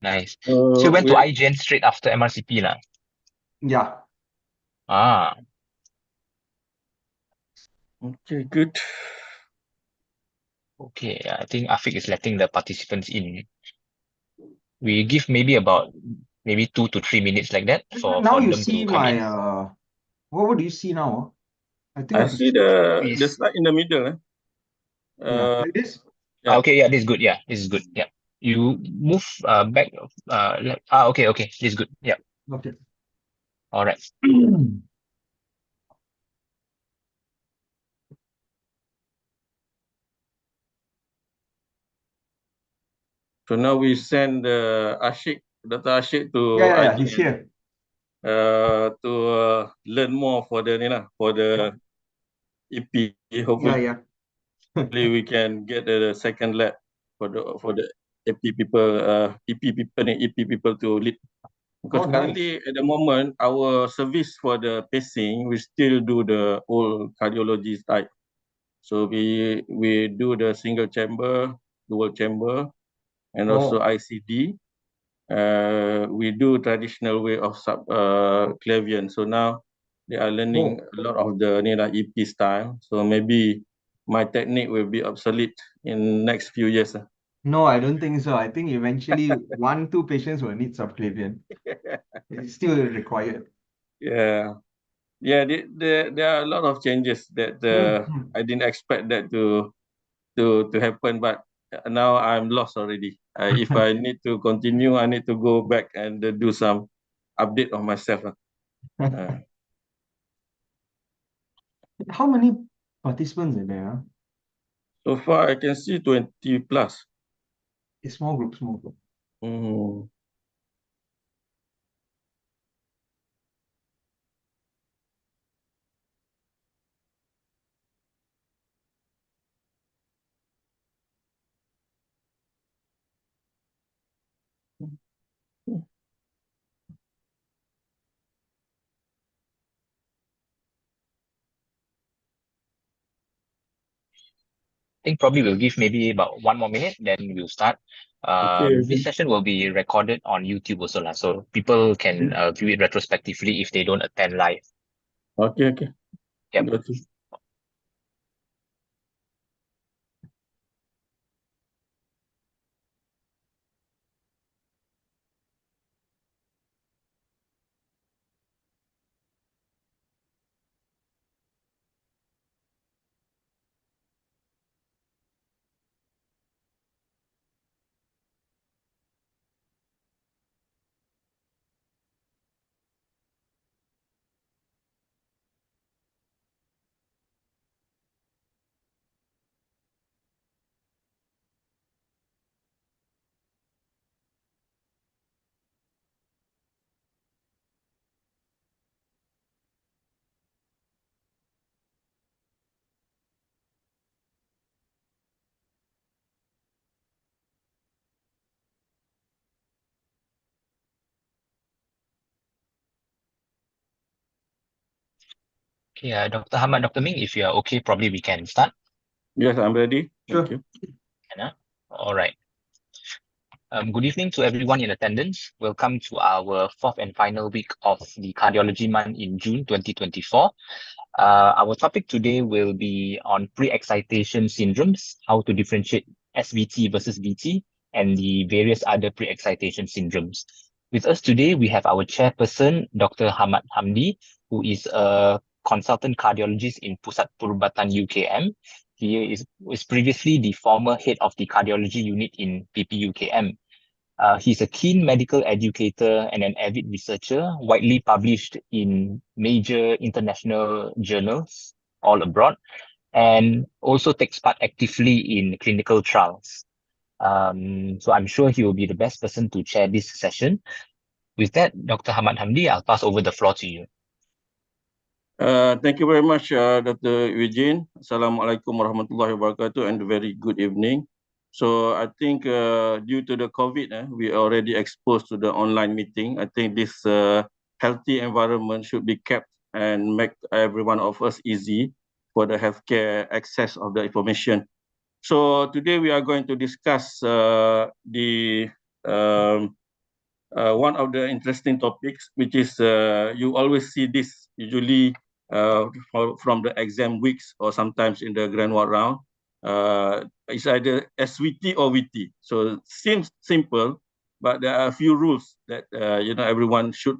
Nice. So you went to IGN straight after MRCP lah. Yeah. Ah, Okay, good. okay. I think Afiq is letting the participants in. We give maybe about 2 to 3 minutes like that for Now you them see to come in. my what do you see now? I think I see the Is slide in the middle. yeah, like this. Yeah. okay. Yeah, this is good. Yeah, this is good. Yeah, you move back. Okay, okay. This is good. Yeah. Okay. All right. So now we send Ashik, Dr. Ashik to Yeah, he's IGN here. to learn more for the EP. Hopefully Yeah. we can get the second lab for the EP people, EP people to lead. Because Oh, currently nice. at the moment our service for the pacing we still do the old cardiology type. So we do the single chamber, dual chamber, and also Oh, ICD. We do traditional way of Clavian. So now they are learning a lot of the EP style. So maybe my technique will be obsolete in next few years. no, I don't think so. I think eventually 1, 2 patients will need subclavian. It's still required. Yeah, there are a lot of changes that I didn't expect that to happen, but now I'm lost already. If I need to continue, I need to go back and do some update of myself. How many participants are there? So far, I can see 20 plus. A small group. Mm. I think probably we'll give maybe about 1 more minute, then we'll start. Okay. This session will be recorded on YouTube also lah, so people can view it retrospectively if they don't attend live. Okay. Yep. Got you. Okay, Dr. Hamad, Dr. Ming, if you are okay, probably we can start. Yes, I'm ready. Thank Sure. you. All right. Good evening to everyone in attendance. Welcome to our 4th and final week of the Cardiology Month in June 2024. Our topic today will be on pre-excitation syndromes, how to differentiate SVT versus VT, and the various other pre-excitation syndromes. With us today, we have our chairperson, Dr. Hamad Hamdi, who is a consultant cardiologist in Pusat Perubatan UKM. He was previously the former head of the cardiology unit in PPUKM. He's a keen medical educator and an avid researcher, widely published in major international journals all abroad, and also takes part actively in clinical trials. So I'm sure he will be the best person to chair this session. With that, Dr. Hamad Hamdi, I'll pass over the floor to you. Thank you very much, Dr. Eugene. Assalamualaikum warahmatullahi wabarakatuh and very good evening. So I think due to the COVID, we are already exposed to the online meeting. I think this healthy environment should be kept and make every one of us easy for the healthcare access of the information. So today we are going to discuss the one of the interesting topics, which is you always see this usually from the exam weeks or sometimes in the grand ward round. It's either SVT or VT. So seems simple, but there are a few rules that everyone should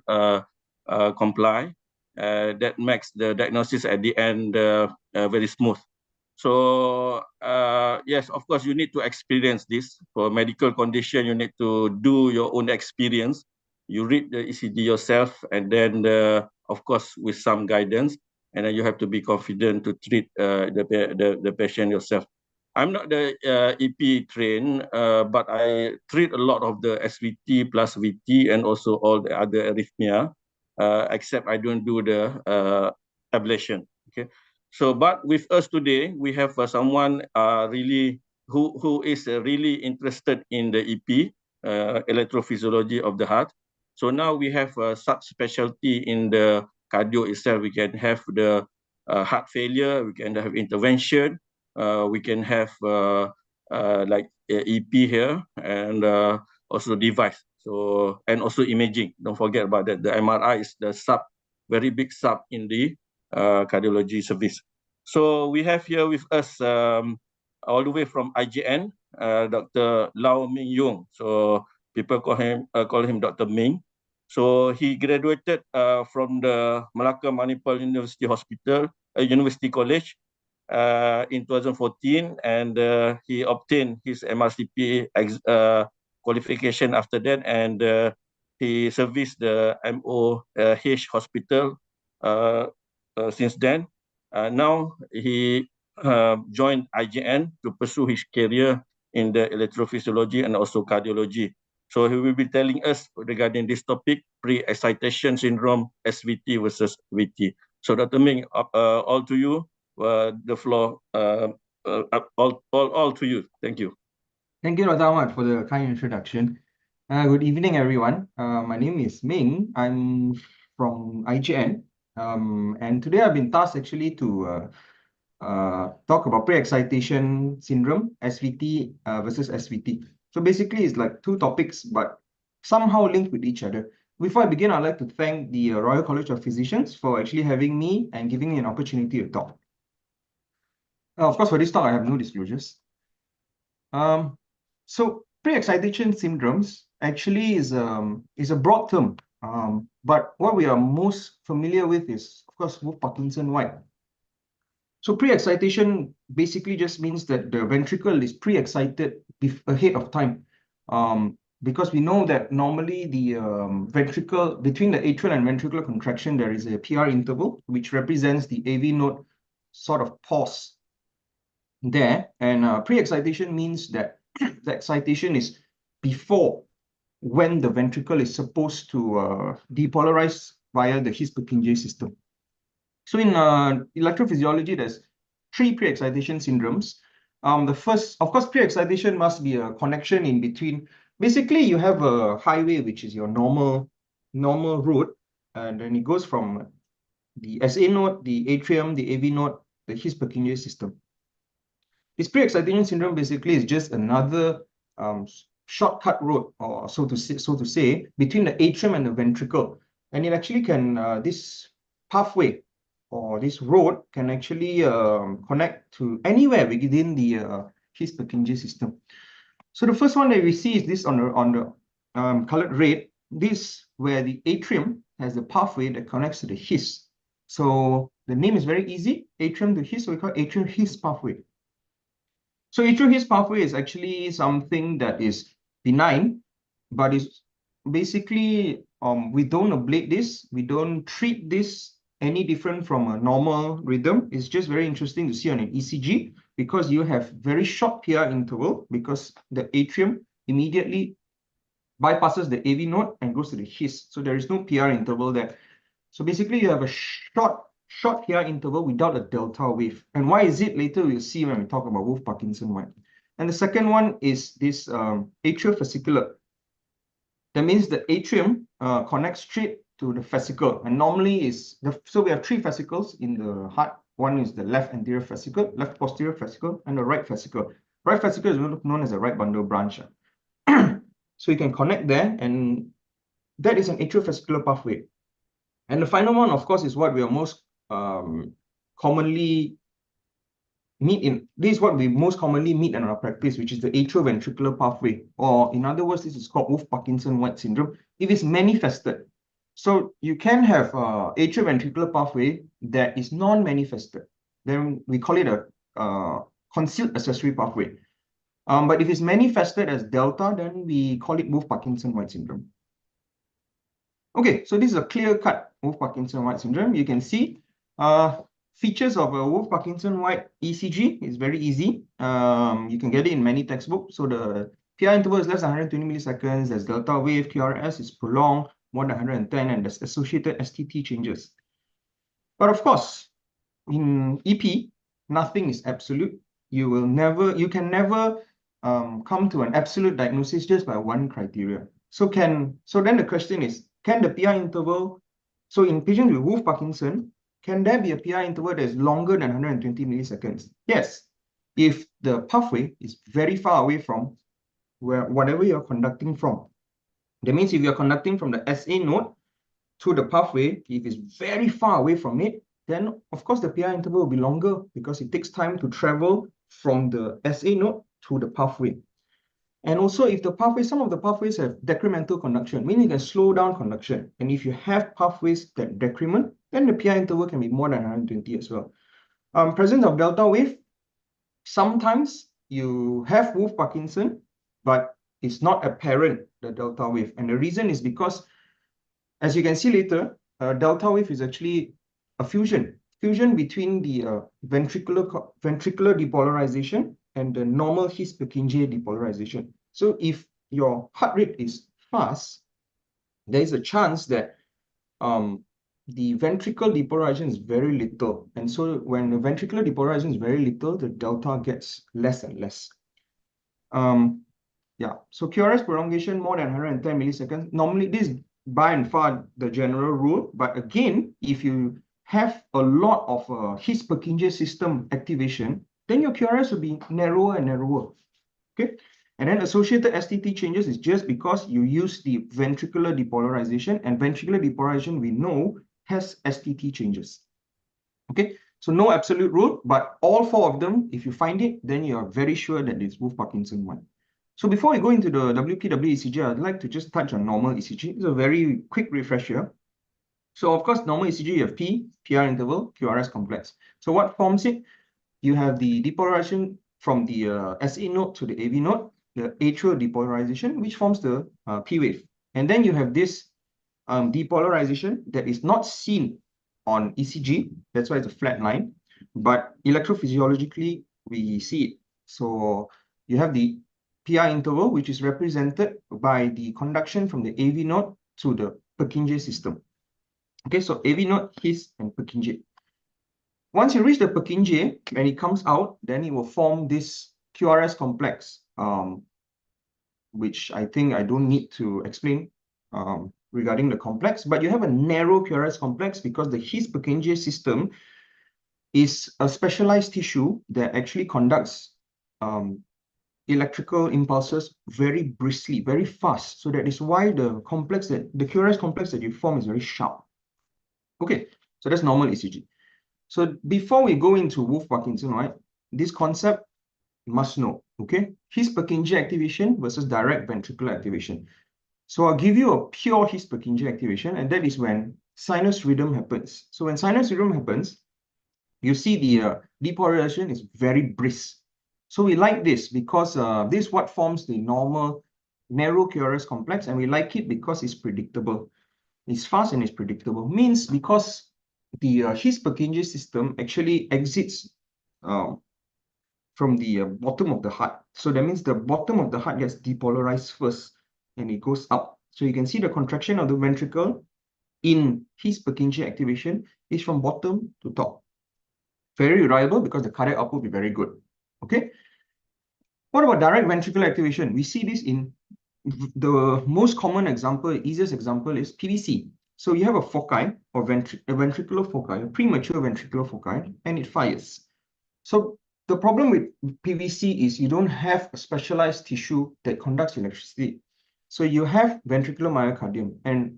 comply. That makes the diagnosis at the end very smooth. So yes, of course, you need to experience this. For medical condition, you need to do your own experience. You read the ECG yourself, and then, of course, with some guidance, and then you have to be confident to treat the patient yourself. I'm not the EP trained, but I treat a lot of the SVT plus VT and also all the other arrhythmia, except I don't do the ablation. Okay. So, but with us today, we have someone really who is really interested in the EP, electrophysiology of the heart. So now we have a subspecialty in the cardio itself. We can have the heart failure, we can have intervention, we can have like EP here, and also device. So, and also imaging. Don't forget about that. The MRI is the very big sub in the cardiology service. So we have here with us all the way from IGN, Dr. Lau Ming Yung. So people call him Dr. Ming. So he graduated from the Malacca Manipal University Hospital, University College in 2014, and he obtained his MRCP qualification after that, and he serviced the MOH hospital since then. Now he joined IGN to pursue his career in the electrophysiology and also cardiology. So he will be telling us regarding this topic, pre-excitation syndrome, SVT versus VT. So Dr. Ming, all to you. The floor, all to you. Thank you. Thank you, Dr. Ahmad, for the kind introduction. Good evening, everyone. My name is Ming. I'm from IGN. And today I've been tasked actually to talk about pre-excitation syndrome, SVT versus SVT. So basically, it's like two topics, but somehow linked with each other. Before I begin, I'd like to thank the Royal College of Physicians for actually having me and giving me an opportunity to talk. Of course, for this talk, I have no disclosures. So pre-excitation syndromes actually is a broad term. But what we are most familiar with is, of course, Wolff-Parkinson-White. So pre-excitation basically just means that the ventricle is pre-excited ahead of time. Because we know that normally the ventricle, between the atrial and ventricular contraction, there is a PR interval, which represents the AV node sort of pause there. And pre-excitation means that the excitation is before when the ventricle is supposed to depolarize via the His-Purkinje system. So in electrophysiology, there's three pre-excitation syndromes. The first, of course, pre-excitation must be a connection in between. Basically, you have a highway, which is your normal road, and then it goes from the SA node, the atrium, the AV node, the His-Purkinje system. This pre-excitation syndrome basically is just another shortcut road, or so to say, between the atrium and the ventricle. And it actually can, this pathway or this road can actually connect to anywhere within the His-Purkinje system. So the first one that we see is this on the colored red. This where the atrium has the pathway that connects to the His. So the name is very easy, atrium to His, so we call it atrial His pathway. So atrial His pathway is actually something that is benign, but is basically we don't ablate this, we don't treat this any different from a normal rhythm. It's just very interesting to see on an ECG because you have very short PR interval because the atrium immediately bypasses the AV node and goes to the His. So there is no PR interval there. So basically you have a short PR interval without a delta wave. And why is it? Later we'll see when we talk about Wolff-Parkinson-White. And the second one is this atrial fascicular. That means the atrium connects straight to the fascicle. And normally so we have three fascicles in the heart. One is the left anterior fascicle, left posterior fascicle, and the right fascicle. Right fascicle is known as the right bundle branch. So you can connect there, and that is an atriovascular pathway. And the final one, of course, is what we are most commonly this is what we most commonly meet in our practice, which is the atrioventricular pathway, or in other words, this is called Wolff-Parkinson-White syndrome. It is manifested. So you can have atrioventricular pathway that is non-manifested. Then we call it a concealed accessory pathway. But if it's manifested as delta, then we call it Wolff-Parkinson-White syndrome. Okay, so this is a clear-cut Wolff-Parkinson-White syndrome. You can see features of a Wolff-Parkinson-White ECG is very easy. You can get it in many textbooks. So the PI interval is less than 120 milliseconds. There's delta wave. QRS is prolonged, more than 110, and there's associated STT changes. But of course, in EP, nothing is absolute. You can never come to an absolute diagnosis just by one criteria. So then the question is, can the PI interval, so in patients with Wolff-Parkinson, can there be a PI interval that is longer than 120 milliseconds? Yes, if the pathway is very far away from whatever you're conducting from. That means if you're conducting from the SA node to the pathway, if it's very far away from it, then of course the PI interval will be longer because it takes time to travel from the SA node to the pathway. And also, if the pathway, some of the pathways have decremental conduction, meaning you can slow down conduction. And if you have pathways that decrement, then the PI interval can be more than 120 as well. Presence of delta wave, sometimes you have Wolff-Parkinson, but it's not apparent, the delta wave. And the reason is because, as you can see later, delta wave is actually a fusion between the ventricular depolarization and the normal His-Purkinje depolarization. So if your heart rate is fast, there is a chance that the ventricular depolarization is very little. And so when the ventricular depolarization is very little, the delta gets less and less. So QRS prolongation more than 110 milliseconds. Normally, this is by and far the general rule. But again, if you have a lot of His-Purkinje system activation, then your QRS will be narrower and narrower. Okay, and then associated STT changes is just because you use the ventricular depolarization, and ventricular depolarization we know has STT changes. Okay, so no absolute rule, but all four of them, if you find it, then you are very sure that it's Wolff-Parkinson-White. So before we go into the WPW ECG, I'd like to just touch on normal ECG. It's a very quick refresher. So of course, normal ECG, you have PI interval, QRS complex. So what forms it? You have the depolarization from the SA node to the AV node, the atrial depolarization, which forms the P wave. And then you have this depolarization that is not seen on ECG. That's why it's a flat line. But electrophysiologically, we see it. So you have the PI interval, which is represented by the conduction from the AV node to the Purkinje system. Okay, so AV node, His, and Purkinje. Once you reach the Purkinje, when it comes out, then it will form this QRS complex, which I think I don't need to explain regarding the complex, but you have a narrow QRS complex because the His-Purkinje system is a specialized tissue that actually conducts electrical impulses very briskly, very fast. So that is why the QRS complex that you form is very sharp. Okay, so that's normal ECG. So before we go into Wolff-Parkinson, right, this concept you must know, okay? His-Purkinje activation versus direct ventricular activation. So I'll give you a pure His-Purkinje activation, and that is when sinus rhythm happens. So when sinus rhythm happens, you see the depolarization is very brisk. So we like this because this is what forms the normal narrow QRS complex, and we like it because it's predictable. It's fast and it's predictable. Means because the His-Purkinje system actually exits from the bottom of the heart. So that means the bottom of the heart gets depolarized first and it goes up. So you can see the contraction of the ventricle in His-Purkinje activation is from bottom to top. Very reliable because the cardiac output will be very good. Okay. What about direct ventricular activation? We see this in the most common example, easiest example is PVC. So you have a foci or ventricular foci, a premature ventricular foci, and it fires. So the problem with PVC is you don't have a specialized tissue that conducts electricity. So you have ventricular myocardium, and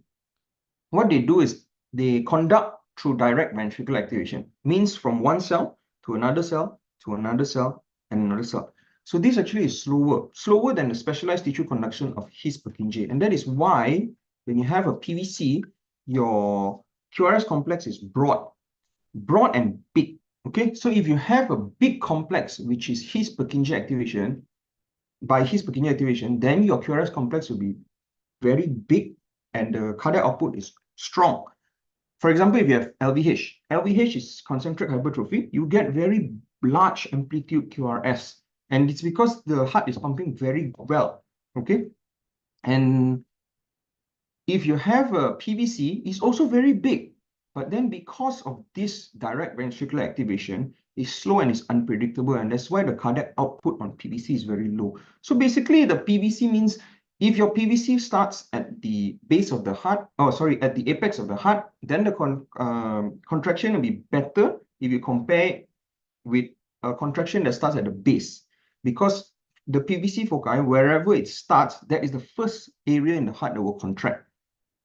what they do is they conduct through direct ventricular activation, means from one cell to another cell to another cell and another cell. So this actually is slower than the specialized tissue conduction of His-Purkinje. And that is why when you have a PVC, your QRS complex is broad and big. Okay, so if you have a big complex, which is His-Purkinje activation, by His-Purkinje activation, then your QRS complex will be very big and the cardiac output is strong. For example, if you have LVH is concentric hypertrophy, you get very large amplitude QRS. And it's because the heart is pumping very well, okay? And if you have a PVC, it's also very big. But then because of this direct ventricular activation, it's slow and it's unpredictable. And that's why the cardiac output on PVC is very low. So basically, the PVC means if your PVC starts at the base of the heart, at the apex of the heart, then the contraction will be better if you compare with a contraction that starts at the base. Because the PVC foci, wherever it starts, that is the first area in the heart that will contract.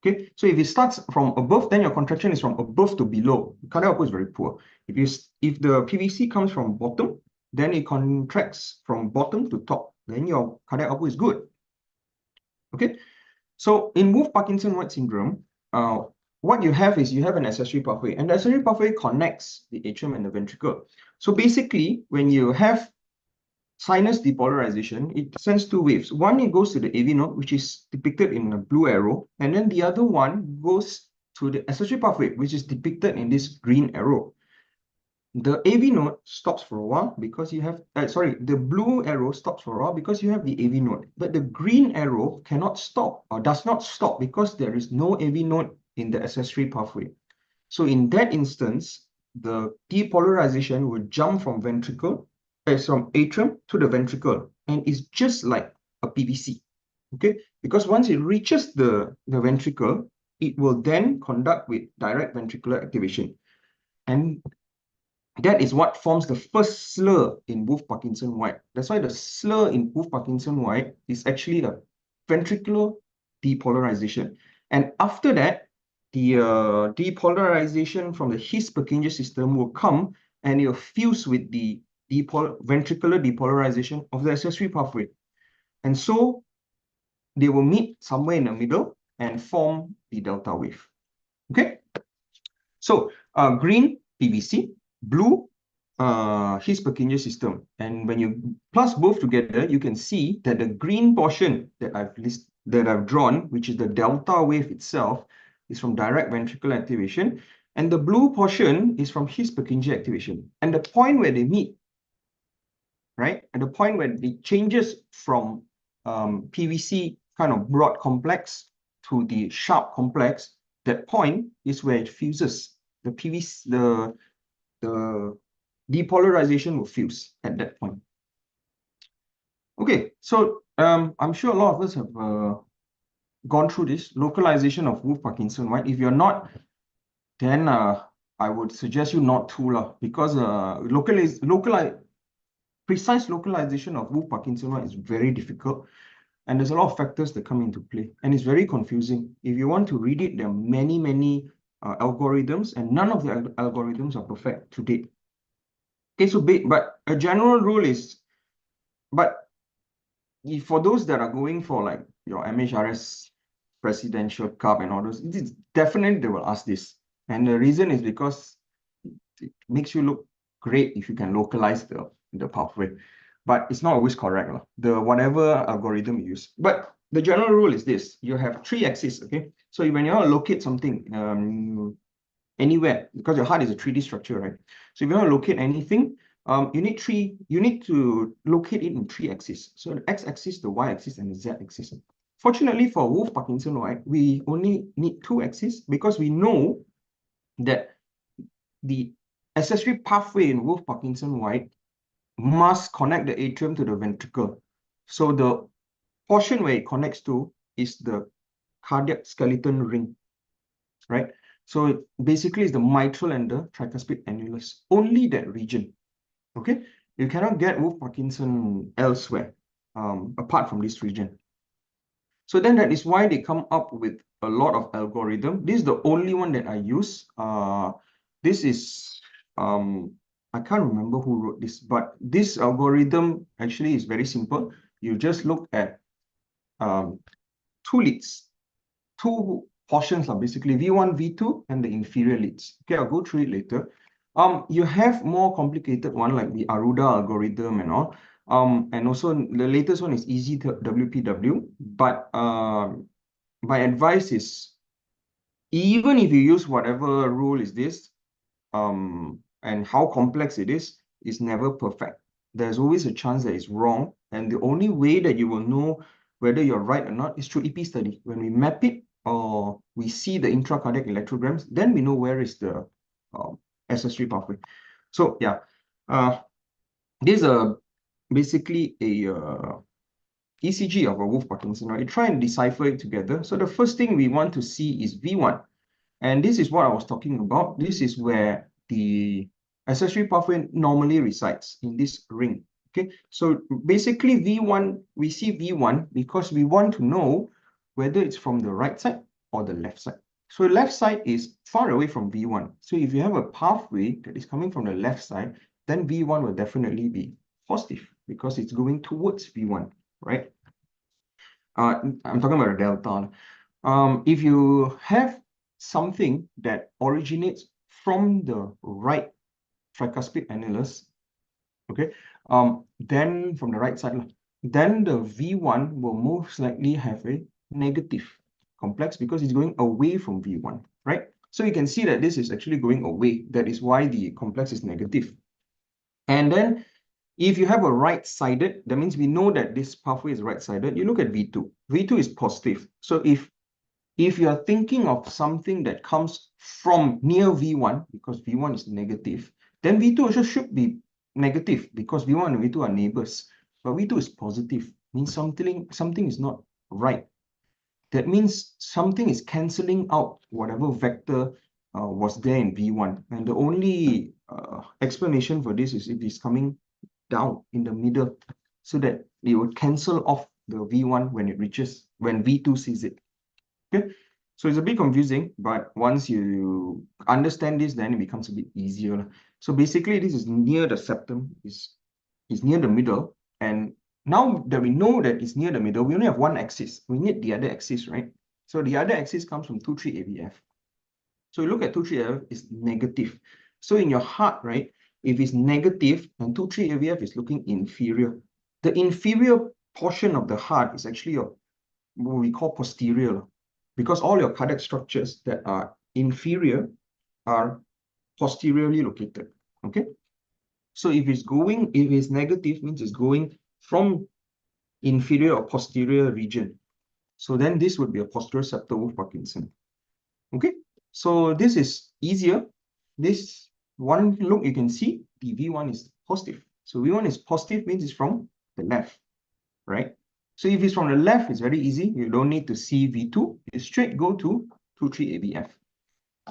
Okay, so if it starts from above, then your contraction is from above to below. Cardiac output is very poor. If the PVC comes from bottom, then it contracts from bottom to top. Then your cardiac output is good. Okay, so in Wolff-Parkinson-White syndrome, what you have is you have an accessory pathway, and the accessory pathway connects the atrium and the ventricle. So basically, when you have sinus depolarization, it sends two waves. One, it goes to the AV node, which is depicted in a blue arrow, and then the other one goes to the accessory pathway, which is depicted in this green arrow. The AV node stops for a while because you have, the blue arrow stops for a while because you have the AV node, but the green arrow cannot stop or does not stop because there is no AV node in the accessory pathway. So in that instance, the depolarization will jump from from atrium to the ventricle, and it's just like a PVC, okay? Because once it reaches the ventricle, it will then conduct with direct ventricular activation. And that is what forms the first slur in Wolff-Parkinson-White. That's why the slur in Wolff-Parkinson-White is actually a ventricular depolarization. And after that, the depolarization from the His-Purkinje system will come and it will fuse with the ventricular depolarization of the accessory pathway. And so they will meet somewhere in the middle and form the delta wave. Okay? So green, PVC, blue, His-Purkinje system. And when you plus both together, you can see that the green portion that I've drawn, which is the delta wave itself, is from direct ventricular activation. And the blue portion is from His-Purkinje activation. And the point where they meet, right? At the point where it changes from PVC kind of broad complex to the sharp complex, that point is where it fuses. The PVC, the depolarization will fuse at that point. Okay, so I'm sure a lot of us have gone through this localization of Wolff-Parkinson-White. If you're not, then I would suggest you not to, because precise localization of Wolff-Parkinson-White is very difficult, and there's a lot of factors that come into play, and it's very confusing. If you want to read it, there are many algorithms, and none of the algorithms are perfect to date. Okay, so but a general rule is, but for those that are going for like your MHRS Presidential Cup and all those, it's definitely they will ask this, and the reason is because it makes you look great if you can localize the pathway, but it's not always correct, whatever algorithm you use. But the general rule is this: you have 3 axes, okay? So when you want to locate something anywhere, because your heart is a 3D structure, right? So if you want to locate anything, you need to locate it in 3 axes. So the x-axis, the y-axis, and the z-axis. Fortunately for Wolff-Parkinson-White, we only need 2 axes because we know that the accessory pathway in Wolff-Parkinson-White must connect the atrium to the ventricle. So the portion where it connects to is the cardiac skeleton ring, right? So basically it's the mitral and the tricuspid annulus, only that region, okay? You cannot get Wolff-Parkinson elsewhere, apart from this region. So then that is why they come up with a lot of algorithm. This is the only one that I use. This is I can't remember who wrote this, but this algorithm actually is very simple. You just look at two leads, two portions are basically V1, V2, and the inferior leads. Okay, I'll go through it later. You have more complicated one like the Aruda algorithm and all. And also the latest one is easy to WPW. But my advice is even if you use whatever rule is this, and how complex it is never perfect. There's always a chance that it's wrong. And the only way that you will know whether you're right or not is through EP study. When we map it or we see the intracardiac electrograms, then we know where is the SS3 pathway. So yeah, this is basically a ECG of a Wolff-Parkinson. Right? Try and decipher it together. So the first thing we want to see is V1. And this is what I was talking about. This is where the SS3 pathway normally resides in this ring. Okay, so basically V1, we see V1 because we want to know whether it's from the right side or the left side. So left side is far away from V1. So if you have a pathway that is coming from the left side, then V1 will definitely be positive because it's going towards V1, right? I'm talking about a delta. If you have something that originates from the right tricuspid annulus, okay, then from the right side, then the V1 will most likely have a negative complex because it's going away from V1, right? So you can see that this is actually going away. That is why the complex is negative. And then if you have a right-sided, that means we know that this pathway is right-sided. You look at V2. V2 is positive. So if you're thinking of something that comes from near V1, because V1 is negative, then V2 also should be negative because V1 and V2 are neighbors. But V2 is positive, means something is not right. That means something is cancelling out whatever vector was there in V1. And the only explanation for this is if it's coming down in the middle so that it would cancel off the V1 when V2 sees it. Okay, so it's a bit confusing, but once you understand this, then it becomes a bit easier. So basically, this is near the septum, is near the middle. And now that we know that it's near the middle, we only have one axis. We need the other axis, right? So the other axis comes from 2,3 AVF. So you look at 2,3 AVF is negative. So in your heart, right, if it's negative and 2,3 AVF is looking inferior, the inferior portion of the heart is actually what we call posterior, because all your cardiac structures that are inferior are posteriorly located. Okay, so if it's negative, means it's going from inferior or posterior region. So then this would be a posterior septal Wolff-Parkinson. Okay, so this is easier. This one look, you can see the V1 is positive. So V1 is positive means it's from the left, right? So if it's from the left, it's very easy. You don't need to see V2. You straight go to 2,3 AVF.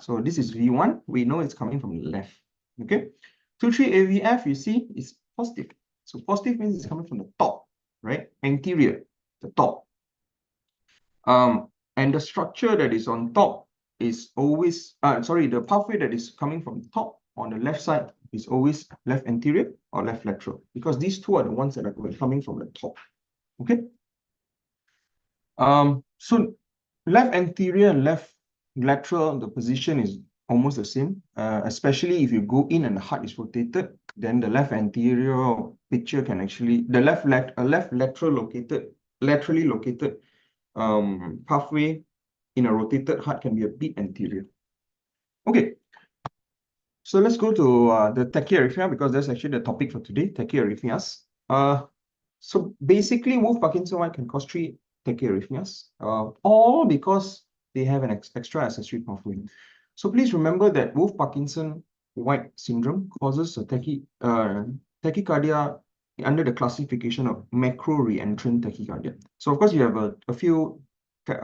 So this is V1. We know it's coming from the left. Okay. 2,3 AVF, you see, is positive. So positive means it's coming from the top, right? Anterior, the top. And the structure that is on top is always, the pathway that is coming from the top on the left side is always left anterior or left lateral, because these two are the ones that are coming from the top. Okay. So left anterior and left lateral, the position is almost the same, especially if you go in and the heart is rotated, then the left anterior picture can actually, the left laterally located pathway in a rotated heart can be a bit anterior. Okay, so let's go to the tachyarrhythmia, because that's actually the topic for today, tachyarrhythmias. So basically, Wolff-Parkinson White can cause 3 tachyarrhythmias, all because they have an extra SS3 pathway. So please remember that Wolff-Parkinson White syndrome causes a tachycardia under the classification of macro-reentrant tachycardia. So of course you have a few, we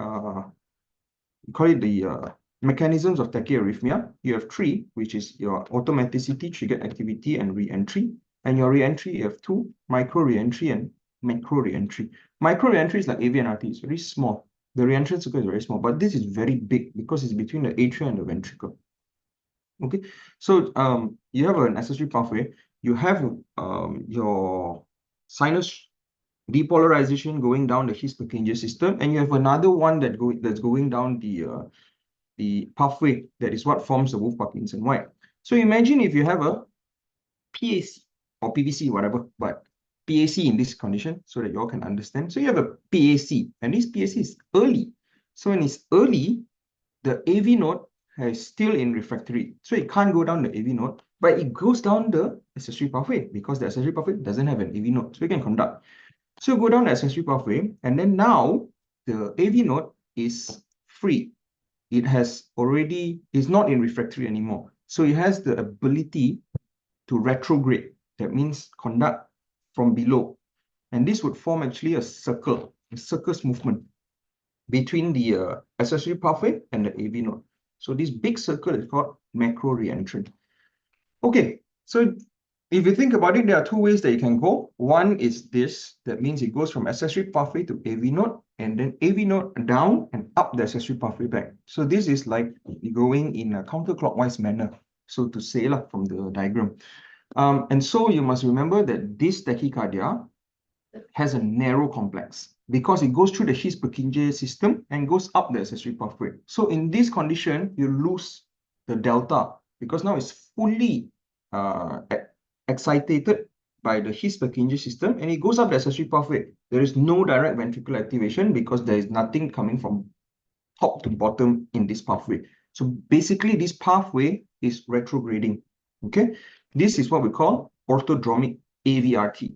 call it the mechanisms of tachyarrhythmia. You have 3, which is your automaticity, triggered activity, and re-entry. And your re-entry, you have 2, micro re-entry and macro reentry. Micro reentry is like AV and RT, it's very small. The reentrance circle is very small, but this is very big because it's between the atria and the ventricle. Okay, so you have an accessory pathway, you have your sinus depolarization going down the His-Purkinje system, and you have another one that's going down the pathway that is what forms the Wolff-Parkinson White. So imagine if you have a PAC or PVC, whatever, but PAC in this condition so that you all can understand. So you have a PAC, and this PAC is early. So when it's early, the AV node is still in refractory. So it can't go down the AV node, but it goes down the accessory pathway because the accessory pathway doesn't have an AV node. So it can conduct. So go down the accessory pathway, and then now the AV node is free. It is not in refractory anymore. So it has the ability to retrograde. That means conduct from below. And this would form actually a circus movement between the accessory pathway and the AV node. So this big circle is called macro reentrant. Okay, so if you think about it, there are two ways that you can go. One is this, that means it goes from accessory pathway to AV node, and then AV node down and up the accessory pathway back. So this is like going in a counterclockwise manner, so to say, from the diagram. And so you must remember that this tachycardia has a narrow complex because it goes through the His-Purkinje system and goes up the accessory pathway. So in this condition, you lose the delta because now it's fully excited by the His-Purkinje system and it goes up the accessory pathway. There is no direct ventricular activation because there is nothing coming from top to bottom in this pathway. So basically, this pathway is retrograding. Okay, this is what we call orthodromic AVRT.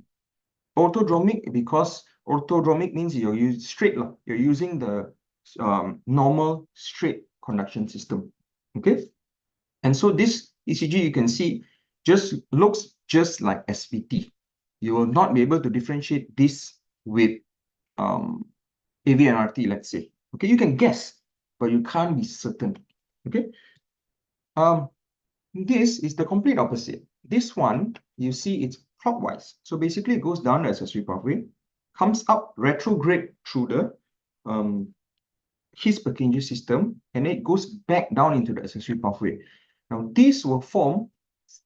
Orthodromic because orthodromic means you're using straight. You're using the normal straight conduction system. Okay, and so this ECG you can see just looks just like SVT. You will not be able to differentiate this with AV and RT, let's say. Okay, you can guess, but you can't be certain. Okay, this is the complete opposite. This one, you see it's clockwise. So basically it goes down the accessory pathway, comes up retrograde through the His-Purkinje system, and it goes back down into the accessory pathway. Now this will form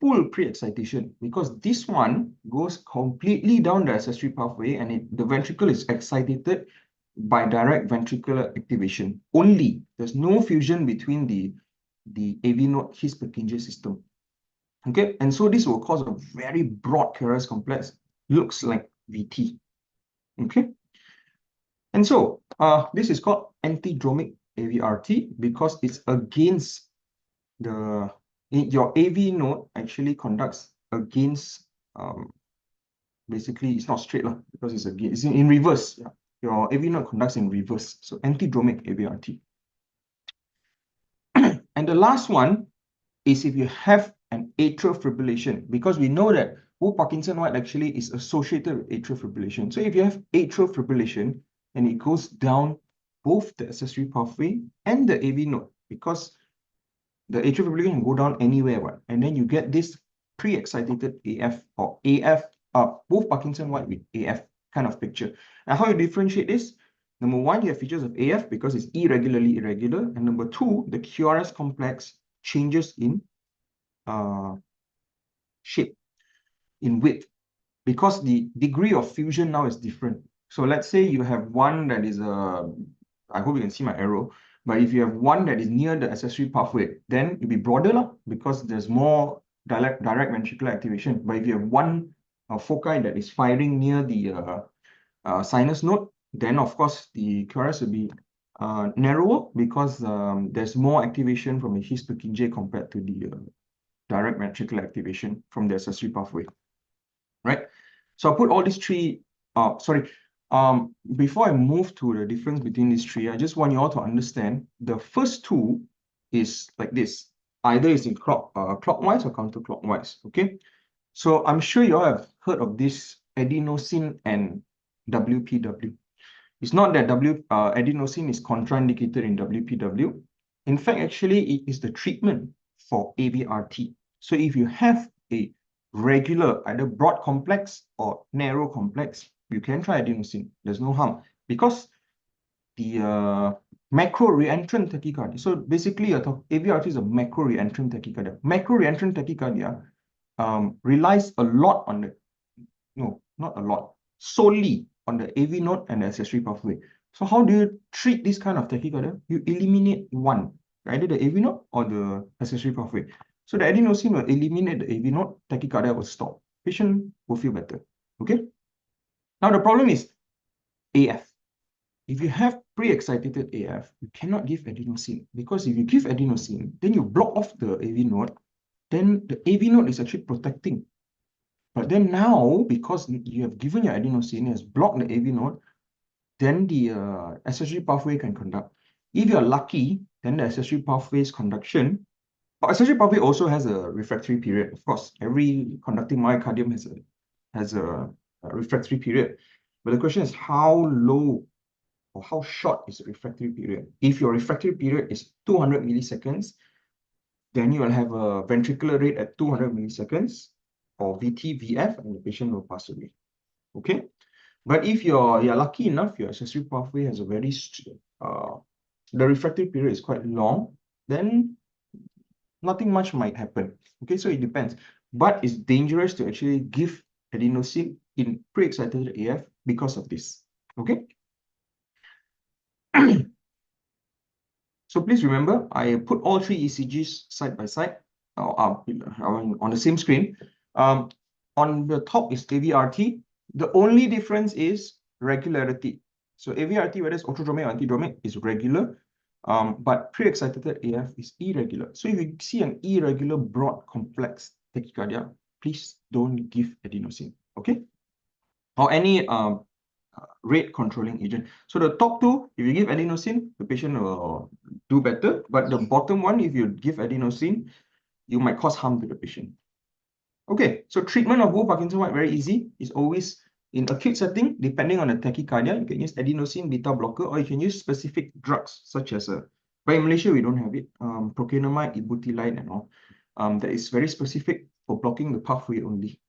full pre-excitation because this one goes completely down the accessory pathway and the ventricle is excited by direct ventricular activation only. There's no fusion between the AV node His-Purkinje system. Okay, and so this will cause a very broad QRS complex, looks like VT. Okay, and so this is called antidromic AVRT because it's against your AV node actually conducts against basically it's not straight because it's in reverse. Yeah. Your AV node conducts in reverse. So antidromic AVRT. And the last one is if you have an atrial fibrillation, because we know that Wolff-Parkinson White actually is associated with atrial fibrillation. So if you have atrial fibrillation and it goes down both the accessory pathway and the AV node, because the atrial fibrillation can go down anywhere, and then you get this pre-excited AF or AF, Wolff-Parkinson White with AF kind of picture. Now, how you differentiate this? Number one, you have features of AF because it's irregularly irregular. And number two, the QRS complex changes in shape, in width, because the degree of fusion now is different. So let's say you have one that is I hope you can see my arrow, but if you have one that is near the accessory pathway, then it'll be broader because there's more direct ventricular activation. But if you have one foci that is firing near the sinus node, then of course the QRS will be narrower because there's more activation from the His-Purkinje compared to the direct ventricular activation from the accessory pathway, right? So I'll put all these three, before I move to the difference between these three, I just want you all to understand the first two is like this. Either it's in clockwise or counterclockwise, okay? So I'm sure you all have heard of this adenosine and WPW. It's not that adenosine is contraindicated in WPW. In fact, actually, it is the treatment for AVRT. So if you have a regular, either broad complex or narrow complex, you can try adenosine. There's no harm because the macro reentrant tachycardia. So basically, AVRT is a macro reentrant tachycardia. Macro reentrant tachycardia relies a lot on the, no, not a lot, solely on the AV node and the accessory pathway. So how do you treat this kind of tachycardia? You eliminate one, either the AV node or the accessory pathway. So the adenosine will eliminate the AV node, tachycardia will stop. Patient will feel better. Okay. Now the problem is AF. If you have pre-excitated AF, you cannot give adenosine because if you give adenosine, then you block off the AV node, then the AV node is actually protecting. But then now, because you have given your adenosine, it has blocked the AV node, then the accessory pathway can conduct. If you're lucky, then the accessory pathway's conduction, but accessory pathway also has a refractory period. Of course, every conducting myocardium has a refractory period. But the question is how low or how short is the refractory period? If your refractory period is 200 milliseconds, then you will have a ventricular rate at 200 milliseconds or VT, VF, and the patient will pass away. Okay? But if you're lucky enough, your accessory pathway has a very, the refractory period is quite long, then nothing much might happen. Okay, so it depends. But it's dangerous to actually give adenosine in pre-excited AF because of this. Okay? So please remember, I put all three ECGs side by side on the same screen. On the top is AVRT. The only difference is regularity. So AVRT, whether it's orthodromic or antidromic, is regular. But pre-excited AF is irregular. So if you see an irregular broad complex tachycardia, please don't give adenosine. Okay? Or any rate controlling agent. So the top two, if you give adenosine, the patient will do better. But the bottom one, if you give adenosine, you might cause harm to the patient. Okay, so treatment of Wolff-Parkinson White, very easy. It's always in acute setting, depending on the tachycardia, you can use adenosine, beta blocker, or you can use specific drugs, such as but in Malaysia, we don't have it. Procainamide, ibutylite, and all. That is very specific for blocking the pathway only.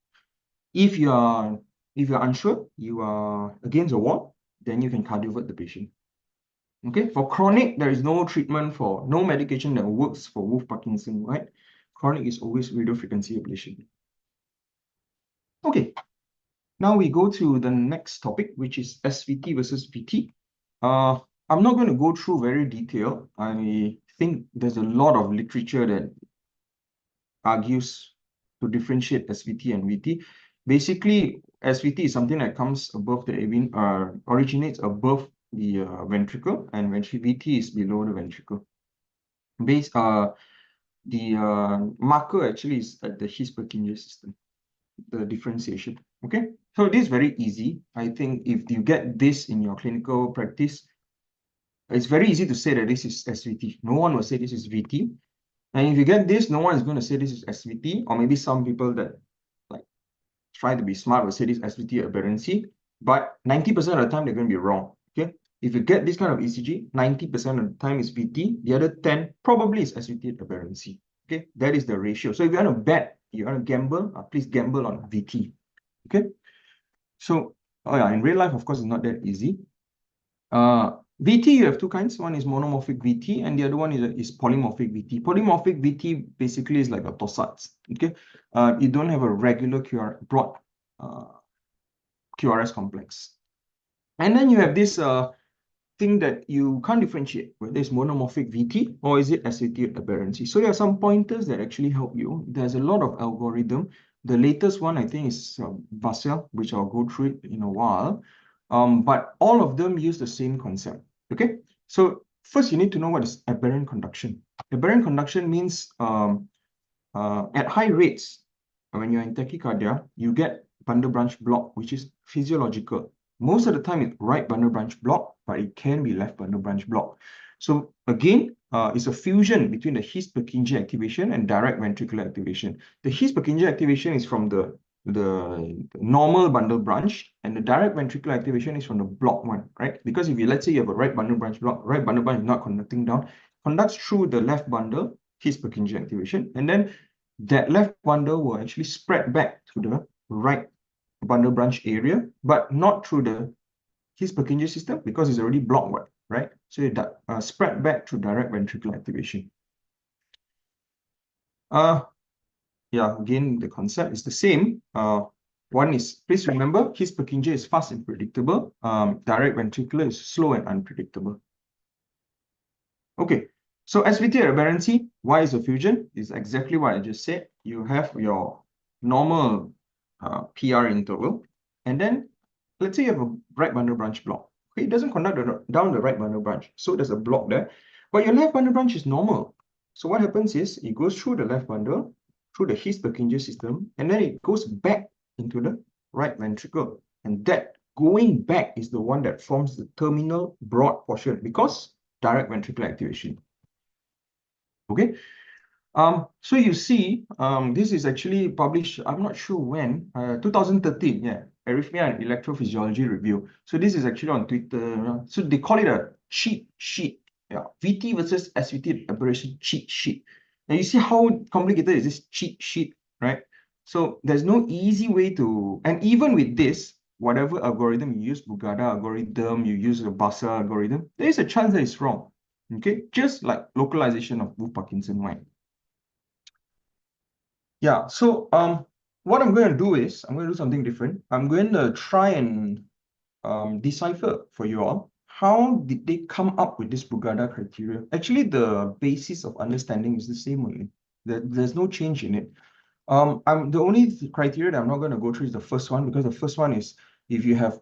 If you're unsure, you are against the wall, then you can cardiovert the patient. Okay, for chronic, there is no treatment for, no medication that works for Wolff-Parkinson, right? Chronic is always radiofrequency ablation. Okay, now we go to the next topic, which is SVT versus VT. I'm not going to go through very detailed. I think there's a lot of literature that argues to differentiate SVT and VT. Basically, SVT is something that comes above the AV, originates above the ventricle, and VT is below the ventricle. The marker actually is at the His-Purkinje system, the differentiation. Okay, so this is very easy. I think if you get this in your clinical practice, it's very easy to say that this is SVT. No one will say this is VT. And if you get this, no one is going to say this is SVT, or maybe some people that like try to be smart will say this SVT aberrancy, but 90% of the time they're going to be wrong. Okay, if you get this kind of ECG, 90% of the time is VT, the other 10 probably is SVT aberrancy. Okay, that is the ratio. So if you want to bet, you want to gamble, please gamble on VT. Okay, so in real life, of course, it's not that easy. VT, you have two kinds. One is monomorphic VT, and the other one is polymorphic VT. Polymorphic VT basically is like a torsades. Okay, you don't have a regular broad QRS complex, and then you have this thing that you can't differentiate whether it's monomorphic VT or is it SVT aberrancy. So there are some pointers that actually help you. There's a lot of algorithm. The latest one, I think, is Basel, which I'll go through it in a while. But all of them use the same concept. Okay, so first you need to know what is aberrant conduction. Aberrant conduction means at high rates, when you're in tachycardia, you get bundle branch block, which is physiological. Most of the time it's right bundle branch block, but it can be left bundle branch block. So again, it's a fusion between the His-Purkinje activation and direct ventricular activation. The His-Purkinje activation is from the normal bundle branch, and the direct ventricular activation is from the block one, right? Because if let's say you have a right bundle branch block, right bundle branch is not conducting down, conducts through the left bundle, His-Purkinje activation, and then that left bundle will actually spread back to the right bundle branch area, but not through the His-Purkinje system because it's already blocked, right? So it spread back to direct ventricular activation. Yeah, again, the concept is the same. One is, please remember, His-Purkinje is fast and predictable. Direct ventricular is slow and unpredictable. Okay, so SVT aberrancy, why is a fusion? Is exactly what I just said. You have your normal PR interval, and then let's say you have a right bundle branch block. Okay, it doesn't conduct down the right bundle branch, so there's a block there. But your left bundle branch is normal. So what happens is it goes through the left bundle, through the His-Purkinje system, and then it goes back into the right ventricle. And that going back is the one that forms the terminal broad portion because direct ventricular activation. Okay. So you see, this is actually published, I'm not sure when, 2013, yeah, Arrhythmia and Electrophysiology Review. So this is actually on Twitter. So they call it a cheat sheet. Yeah, VT versus SVT aberration cheat sheet. And you see how complicated is this cheat sheet, right? So there's no easy way to, and even with this, whatever algorithm you use, Bugada algorithm, you use the Bassa algorithm, there is a chance that it's wrong. Okay, just like localization of Wolff-Parkinson White. Yeah, so what I'm going to do is I'm going to do something different. I'm going to try and decipher for you all how did they come up with this Bugada criteria. Actually, the basis of understanding is the same only. There's no change in it. The only criteria that I'm not going to go through is the first one, because the first one is if you have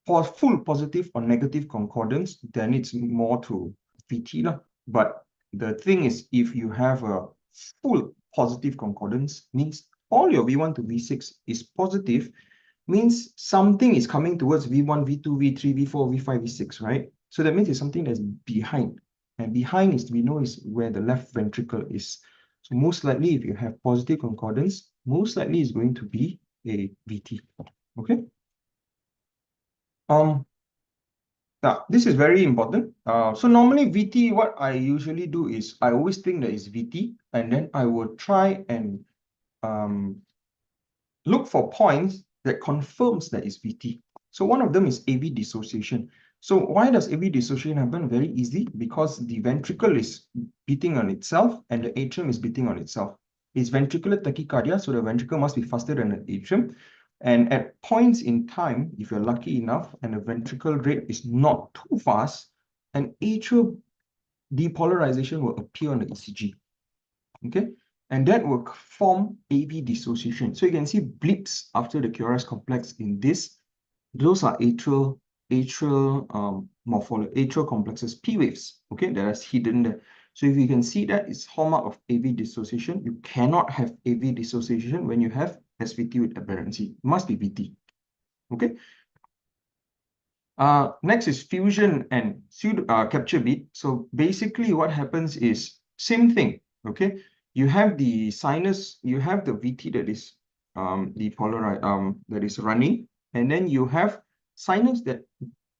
for full positive or negative concordance, then it's more to VT lah. But the thing is, if you have a full positive concordance, means all your V1 to V6 is positive, means something is coming towards V1, V2, V3, V4, V5, V6, right? So that means it's something that's behind. And behind is, we know, is where the left ventricle is. So most likely, if you have positive concordance, most likely is going to be a VT. Okay? Yeah, this is very important. So normally VT, what I usually do is I always think that it's VT, and then I will try and look for points that confirms that it's VT. So one of them is AV dissociation. So why does AV dissociation happen? Very easy, because the ventricle is beating on itself and the atrium is beating on itself. It's ventricular tachycardia, so the ventricle must be faster than the atrium. And at points in time, if you're lucky enough and the ventricle rate is not too fast, an atrial depolarization will appear on the ECG. Okay, and that will form AV dissociation. So you can see blips after the QRS complex in this. Those are atrial morphology, atrial complexes, P waves. Okay, that is hidden there. So if you can see that, it's hallmark of AV dissociation. You cannot have AV dissociation when you have SVT with aberrancy. It must be VT. Okay. Next is fusion and capture beat. So basically what happens is same thing. Okay. You have the sinus, you have the VT that is that is running, and then you have sinus that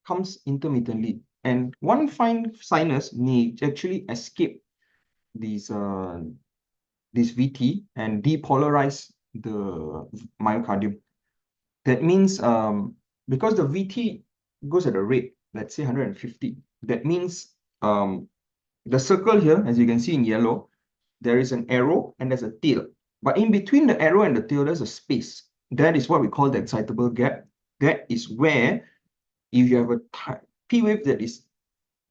comes intermittently. And one fine sinus may actually escape these this VT and depolarize the myocardium. That means because the VT goes at a rate, let's say 150, that means the circle here, as you can see in yellow, there is an arrow and there's a tail. But in between the arrow and the tail, there's a space. That is what we call the excitable gap. That is where, if you have a P wave that is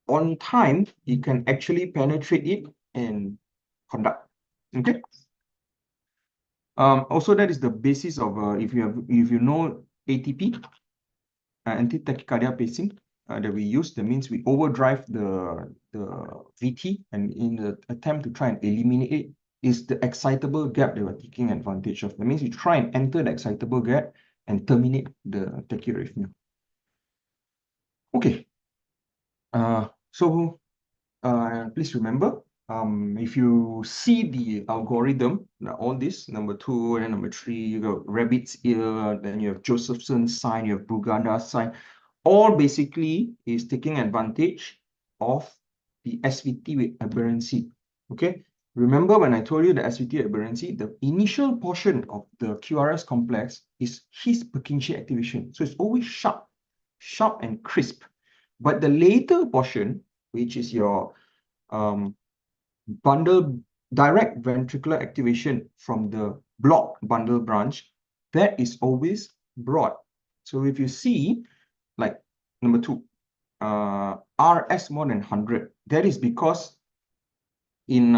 on time, you can actually penetrate it and conduct. Okay. Also, that is the basis of if you know ATP, anti-tachycardia pacing that we use. That means we overdrive the VT, and in the attempt to try and eliminate it is the excitable gap that we're taking advantage of. That means you try and enter the excitable gap and terminate the tachyarrhythmia. Okay. So please remember, if you see the algorithm, all this, number 2 and number 3, you got rabbit's ear, then you have Josephson's sign, you have Brugada's sign, all basically is taking advantage of the SVT with aberrancy. Okay, Remember when I told you the SVT aberrancy, the initial portion of the QRS complex is His-Purkinje activation. So it's always sharp and crisp. But the later portion, which is your bundle direct ventricular activation from the block bundle branch, that is always broad. So if you see, like number 2, RS more than 100, that is because in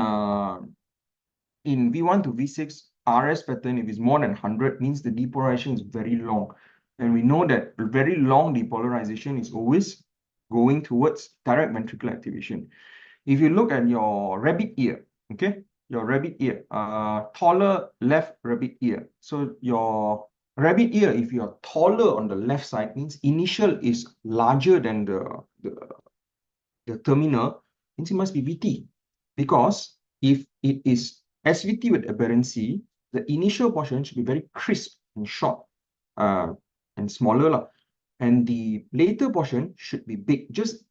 V1 to V6, RS pattern, if it's more than 100, means the depolarization is very long. And we know that very long depolarization is always going towards direct ventricular activation. If you look at your rabbit ear, okay, your rabbit ear, taller left rabbit ear. So your rabbit ear, if you're taller on the left side, means initial is larger than the terminal, means it must be VT. Because if it is SVT with aberrancy, the initial portion should be very crisp and short and smaller. And the later portion should be big, just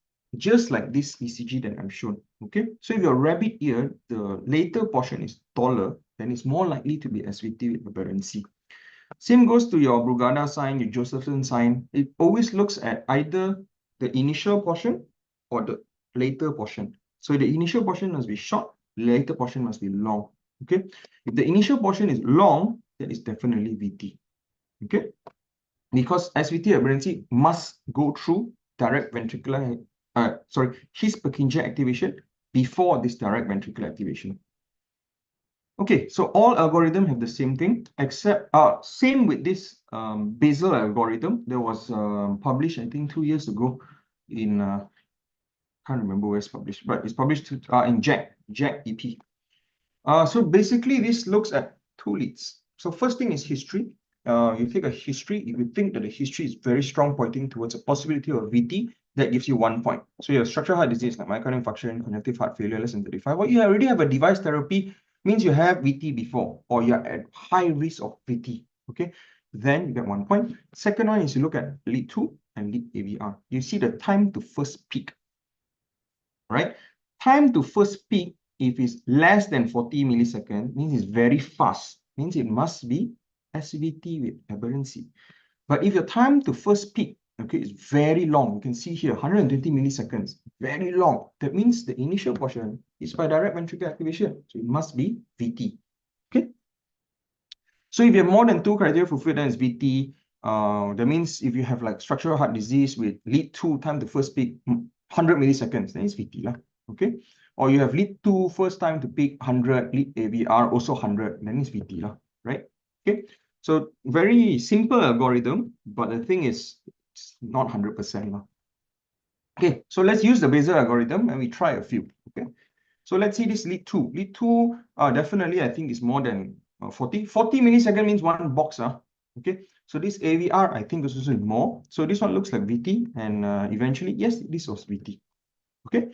like this ECG that I'm shown. Okay, so if your rabbit ear, the later portion is taller, then it's more likely to be SVT with aberrancy. Same goes to your Brugada sign, your Josephson sign. It always looks at either the initial portion or the later portion. So the initial portion must be short, the later portion must be long. Okay, if the initial portion is long, that is definitely VT. Okay, because SVT aberrancy must go through direct ventricular, His-Purkinje activation before this direct ventricular activation. Okay, so all algorithms have the same thing, except same with this basal algorithm that was published, I think, 2 years ago in can't remember where it's published, but it's published in JACC EP. So basically, this looks at 2 leads. So first thing is history. You take a history. If you think that the history is very strong, pointing towards a possibility of VT, that gives you 1 point. So your structural heart disease like myocardial infarction, congestive heart failure, less than 35. Well, you already have a device therapy, means you have VT before, or you're at high risk of VT. Okay, then you get 1 point. Second one is you look at lead 2 and lead AVR. You see the time to first peak. Right? Time to first peak, if it's less than 40 milliseconds, means it's very fast. Means it must be SVT with aberrancy. But if your time to first peak, okay, is very long, you can see here 120 milliseconds, very long. That means the initial portion is by direct ventricular activation. So it must be VT. Okay. So if you have more than 2 criteria fulfilled, then it's VT. That means if you have like structural heart disease with lead 2 time to first peak 100 milliseconds, then it's VT lah. Okay. Or you have lead 2 first time to peak 100, lead AVR also 100, then it's VT lah. Right. Okay. So very simple algorithm, but the thing is it's not 100% lah. Okay. So let's use the Basel algorithm and we try a few. Okay. So let's see this lead 2. Lead 2 definitely I think is more than 40 milliseconds means 1 box. Okay, so this AVR I think is also more. So this one looks like VT, and eventually, yes, this was VT. Okay,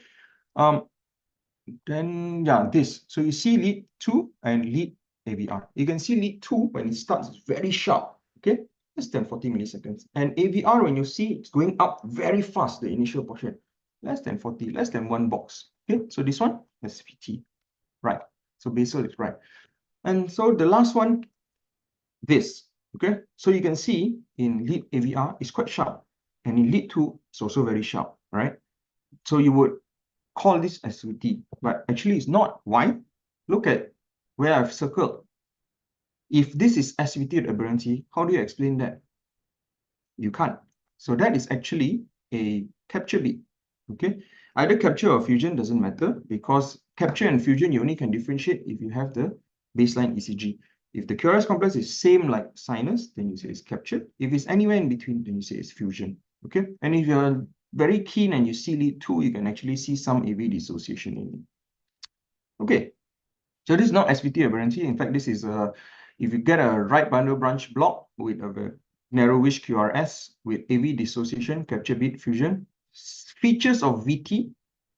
then yeah, this. So you see lead 2 and lead AVR. You can see lead 2 when it starts, it's very sharp. Okay, less than 40 milliseconds. And AVR, when you see it's going up very fast, the initial portion, less than 40, less than 1 box. Okay, so this one, SVT, right? So basal is right. And so the last one, this, okay? So you can see in lead AVR, it's quite sharp. And in lead 2, it's also very sharp, right? So you would call this SVT, but actually it's not. Why? Look at where I've circled. If this is SVT with aberrancy, how do you explain that? You can't. So that is actually a capture beat, okay? Either capture or fusion doesn't matter, because capture and fusion, you only can differentiate if you have the baseline ECG. If the QRS complex is same like sinus, then you say it's captured. If it's anywhere in between, then you say it's fusion, okay? And if you're very keen and you see lead 2, you can actually see some AV dissociation in it. Okay, so this is not SVT aberrancy. In fact, this is if you get a right bundle branch block with a narrowish QRS with AV dissociation, capture beat, fusion, features of VT,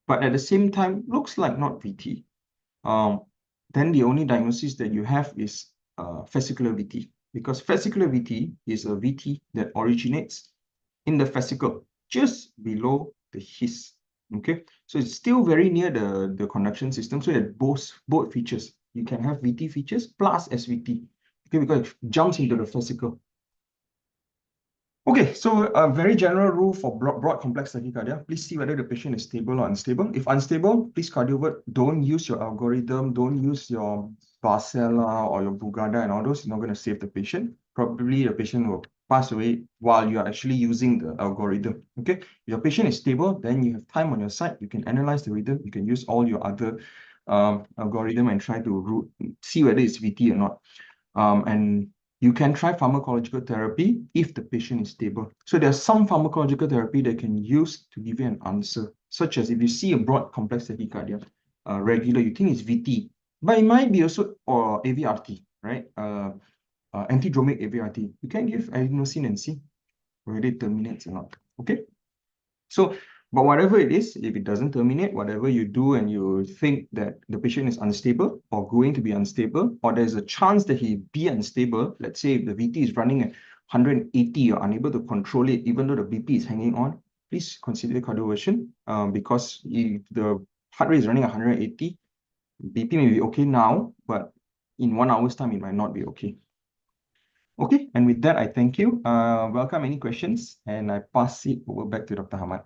but at the same time looks like not VT. Then the only diagnosis that you have is fascicular VT, because fascicular VT is a VT that originates in the fascicle just below the His. Okay, so it's still very near the conduction system. So it both features. You can have VT features plus SVT. Okay, because it jumps into the vesicle. Okay, so a very general rule for broad complex tachycardia. Please see whether the patient is stable or unstable. If unstable, please cardiovert. Don't use your algorithm. Don't use your Barcella or your Bugada and all those. It's not going to save the patient. Probably the patient will pass away while you are actually using the algorithm. Okay, if your patient is stable, then you have time on your side. You can analyze the rhythm. You can use all your other algorithm and try to see whether it's VT or not. And you can try pharmacological therapy if the patient is stable. So there's some pharmacological therapy that can use to give you an answer, such as if you see a broad complex tachycardia, regular, you think it's VT, but it might be also or AVRT, right? Antidromic AVRT. You can give adenosine and see whether it terminates or not. Okay. So, but whatever it is, if it doesn't terminate, whatever you do and you think that the patient is unstable or going to be unstable, or there's a chance that he be unstable, let's say if the VT is running at 180, you're unable to control it, even though the BP is hanging on, please consider cardioversion because if the heart rate is running at 180, BP may be okay now, but in 1 hour's time, it might not be okay. Okay, and with that, I thank you. Welcome any questions, and I pass it over back to Dr. Hamad.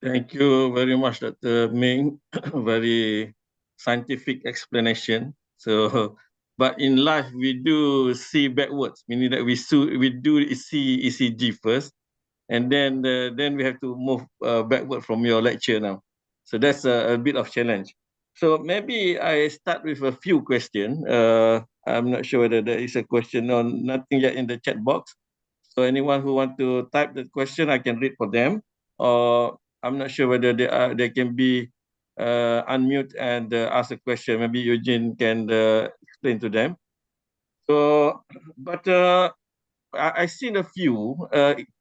Thank you very much, Dr. Ming. Very scientific explanation. So, but in life, we do see backwards, meaning that we do see ECG first, and then we have to move backward from your lecture now. So that's a bit of challenge. So maybe I start with a few questions. I'm not sure whether there is a question on nothing yet in the chat box. So anyone who want to type the question, I can read for them. Or I'm not sure whether they can be unmute and ask a question. Maybe Eugene can explain to them. So, but I've seen a few.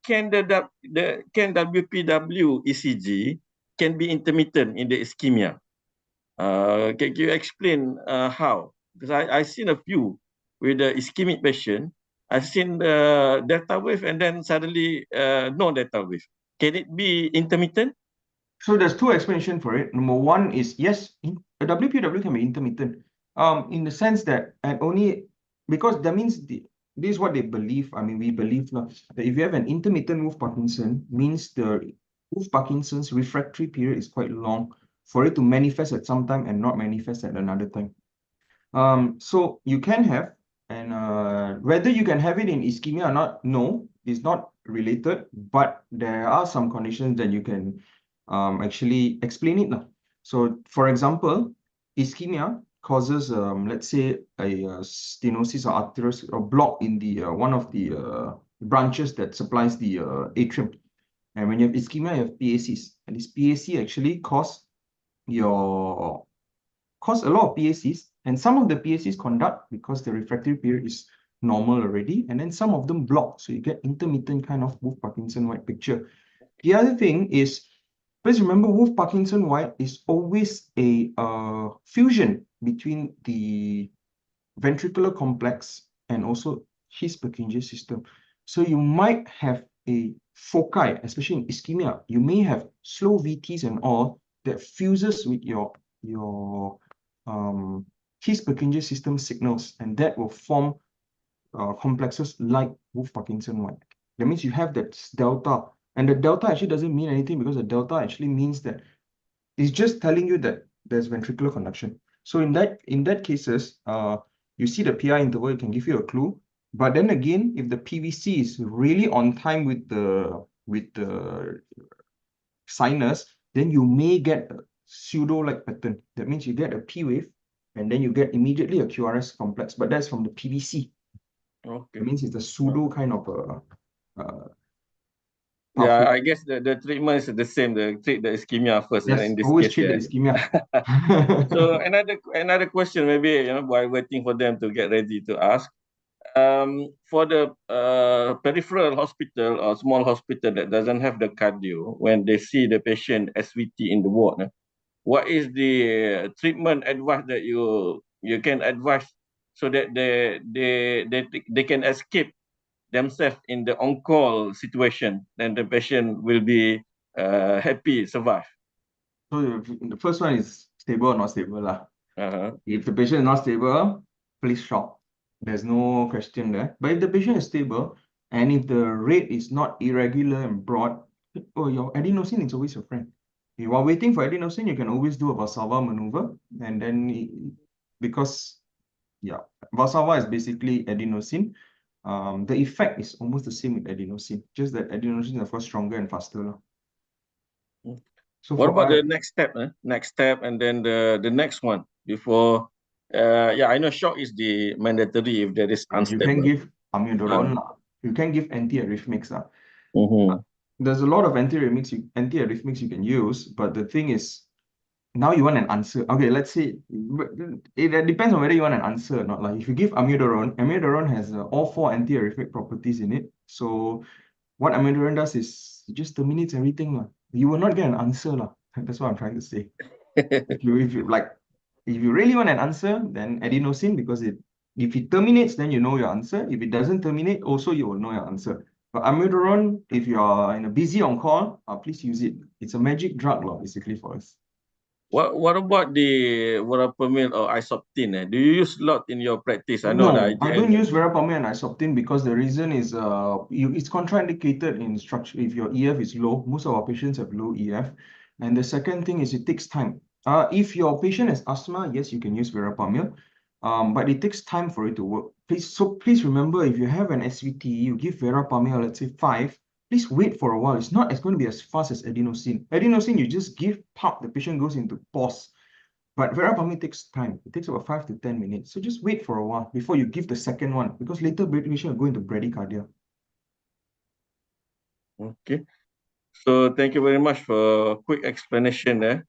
Can can WPW ECG can be intermittent in the ischemia? Can you explain how? Because I've seen a few with the ischemic patient. I've seen the delta wave and then suddenly no delta wave. Can it be intermittent? So there's two explanations for it. Number one is yes, a WPW can be intermittent, in the sense that because that means this is what they believe. I mean, we believe now that if you have an intermittent Wolff Parkinson, means the Wolff Parkinson's refractory period is quite long for it to manifest at some time and not manifest at another time. So you can have, and whether you can have it in ischemia or not, no, it's not related, but there are some conditions that you can actually explain it now. So for example, ischemia causes, let's say, a stenosis or arterial or block in the one of the branches that supplies the atrium. And when you have ischemia, you have PACs, and this PAC actually cause a lot of PACs, and some of the PACs conduct because the refractory period is normal already, and then some of them block, so you get intermittent kind of Wolff Parkinson White picture. The other thing is, please remember, Wolff Parkinson White is always a fusion between the ventricular complex and also His-Purkinje system. So you might have a foci, especially in ischemia. You may have slow VTs and all that fuses with your His-Purkinje system signals, and that will form complexes like Wolff Parkinson White. That means you have that delta, and the delta actually doesn't mean anything because the delta actually means that it's just telling you that there's ventricular conduction. So in that cases, you see the PI interval, it can give you a clue. But then again, if the PVC is really on time with the sinus, then you may get a pseudo-like pattern. That means you get a P wave, and then you get immediately a QRS complex, but that's from the PVC. Okay. It means it's a pseudo kind of yeah, I guess the treatment is the same. Treat the ischemia first. Yes, in this always case, treat the ischemia. So another question, maybe while waiting for them to get ready to ask. For the peripheral hospital or small hospital that doesn't have the cardio, when they see the patient SVT in the ward, what is the treatment advice that you can advise so that they can escape themselves in the on-call situation, then the patient will be happy, survive? So the first one is stable or not stable lah. Uh-huh. If the patient is not stable, please stop. There's no question there. But if the patient is stable and if the rate is not irregular and broad, oh, your adenosine is always your friend. If you are waiting for adenosine, you can always do a Valsalva maneuver. And then, because, yeah, Valsalva is basically adenosine. The effect is almost the same with adenosine, just that adenosine is, of course, stronger and faster lah. So What for about the next step? Next step, and then the next one before. Yeah, I know shock is the mandatory if there is you can unstable. give amiodarone lah. You can give antiarrhythmics lah. Mm-hmm. There's a lot of antiarrhythmics you can use, but the thing is, now you want an answer. Okay, let's say it depends on whether you want an answer or not. Like if you give amiodarone has all 4 antiarrhythmic properties in it. So what amiodarone does is it just terminates everything lah. You will not get an answer lah. That's what I'm trying to say. If you really want an answer, then adenosine, because if it terminates, then you know your answer. If it doesn't terminate, also you will know your answer. But amiodarone, if you are in a busy on call, please use it. It's a magic drug law, basically, for us. What about the verapamil or isoptin? Do you use a lot in your practice? I know No, that I don't use verapamil and isoptin because the reason is it's contraindicated in structure. If your EF is low, most of our patients have low EF. And the second thing is it takes time. If your patient has asthma, yes, you can use verapamil, but it takes time for it to work. Please remember, if you have an SVT, you give verapamil, let's say 5, please wait for a while. It's going to be as fast as adenosine. Adenosine, you just give, pop, the patient goes into pause. But verapamil takes time. It takes about 5 to 10 minutes. So just wait for a while before you give the second one, because later patient will go into bradycardia. Okay. So thank you very much for a quick explanation there.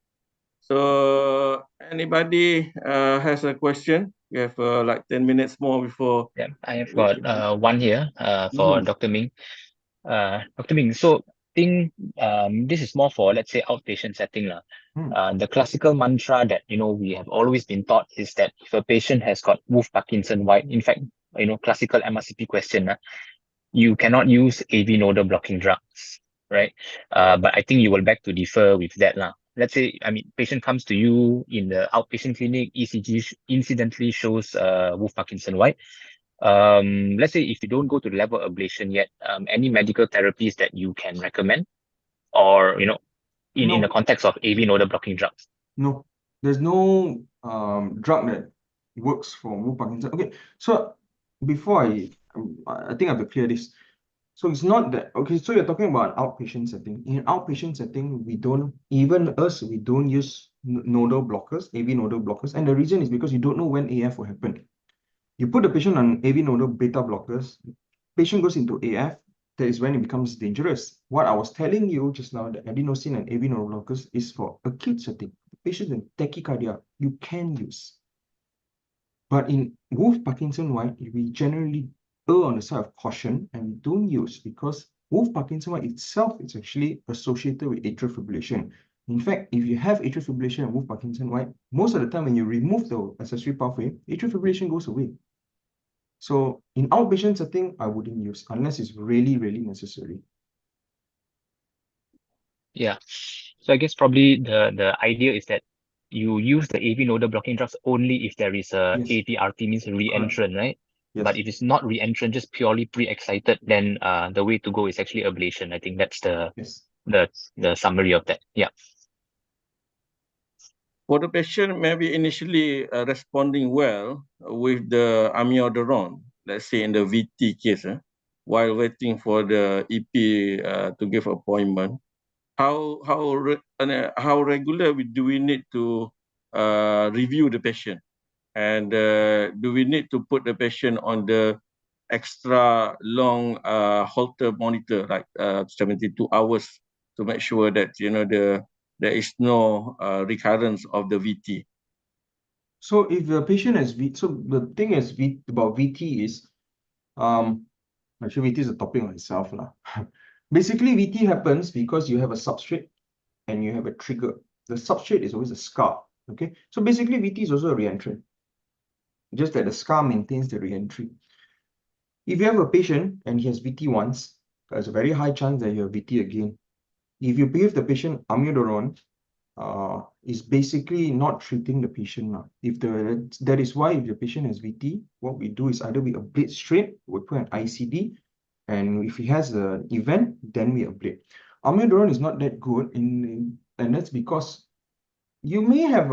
So anybody has a question? We have like 10 minutes more before. Yeah, I have got one here for Dr. Ming. Dr. Ming, so this is more for, let's say, outpatient setting lah. The classical mantra that we have always been taught is that if a patient has got Wolff-Parkinson-White, in fact, classical MRCP question, you cannot use AV nodal blocking drugs, right? But I think you will beg to differ with that lah. Let's say, patient comes to you in the outpatient clinic, ECG incidentally shows Wolff-Parkinson-White. Let's say if you don't go to the level of ablation yet, any medical therapies that you can recommend, or in the context of AV nodal blocking drugs? No, there's no drug that works for Wolff-Parkinson. Okay, so before I think I have to clear this. So it's not that, okay, so you're talking about outpatient setting. In outpatient setting, we don't use nodal blockers, AV nodal blockers. And the reason is because you don't know when AF will happen. You put the patient on AV nodal beta blockers, patient goes into AF, that is when it becomes dangerous. What I was telling you just now, the adenosine and AV nodal blockers is for acute setting. Patients in tachycardia, you can use. But in Wolff-Parkinson-White, we generally err on the side of caution and we don't use, because Wolff-Parkinson-White itself is actually associated with atrial fibrillation. In fact, if you have atrial fibrillation and Wolff-Parkinson-White, most of the time when you remove the accessory pathway, atrial fibrillation goes away. So in outpatient setting, I wouldn't use unless it's really, really necessary. Yeah. So I guess probably the idea is that you use the AV nodal blocking drugs only if there is a AVRT, means re-entrant, right? Yes. But if it's not re-entrant, just purely pre-excited, then the way to go is actually ablation. I think that's the summary of that. Yeah. For the patient, maybe initially responding well with the amiodarone, let's say in the VT case, while waiting for the EP to give appointment, how regular do we need to review the patient, and do we need to put the patient on the extra long Holter monitor, like 72 hours, to make sure that there is no recurrence of the VT? So if the patient has VT, so the thing is about VT is, actually VT is a topic on itself lah. Basically, VT happens because you have a substrate and you have a trigger. The substrate is always a scar. Okay, so basically VT is also a re-entrant, just that the scar maintains the re-entry. If you have a patient and he has VT once, there's a very high chance that you have VT again. If you give the patient amiodarone, is basically not treating the patient now. That is why if the patient has VT, what we do is either we ablate straight, we put an ICD, and if he has an event, then we ablate. Amiodarone is not that good, and that's because you may have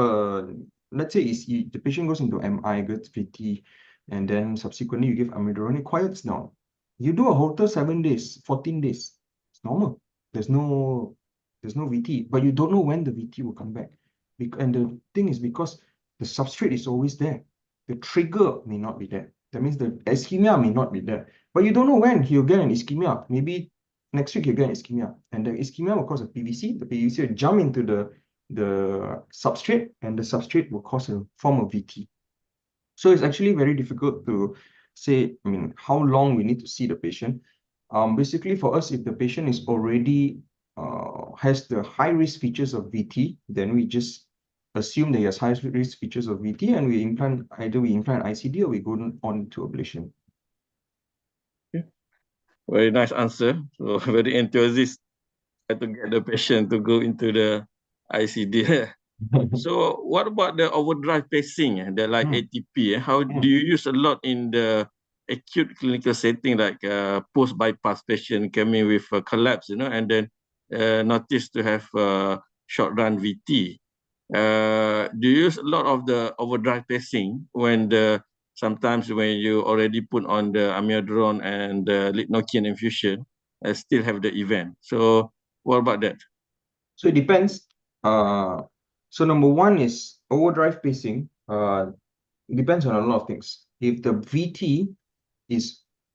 let's say the patient goes into MI, gets VT, and then subsequently you give amiodarone, it quiets down. You do a Holter 7 days, 14 days, it's normal. There's no VT, but you don't know when the VT will come back. And the thing is because the substrate is always there. The trigger may not be there. That means the ischemia may not be there. But you don't know when he'll get an ischemia. Maybe next week he'll get an ischemia. And the ischemia will cause a PVC. The PVC will jump into the substrate, and the substrate will cause a form of VT. So it's actually very difficult to say, how long we need to see the patient. Basically for us, if the patient is already has the high risk features of VT, then we just assume that he has high risk features of VT, and either we implant ICD or we go on to ablation. Okay. Very nice answer. So very enthusiastic to get the patient to go into the ICD. So what about the overdrive pacing, the like ATP? How do you use a lot in the acute clinical setting, like post bypass patient coming with a collapse, and then notice to have short run VT? Do you use a lot of the overdrive pacing sometimes when you already put on the amiodarone and the lidocaine infusion, still have the event? So what about that? So it depends. So number one is overdrive pacing. It depends on a lot of things. If the VT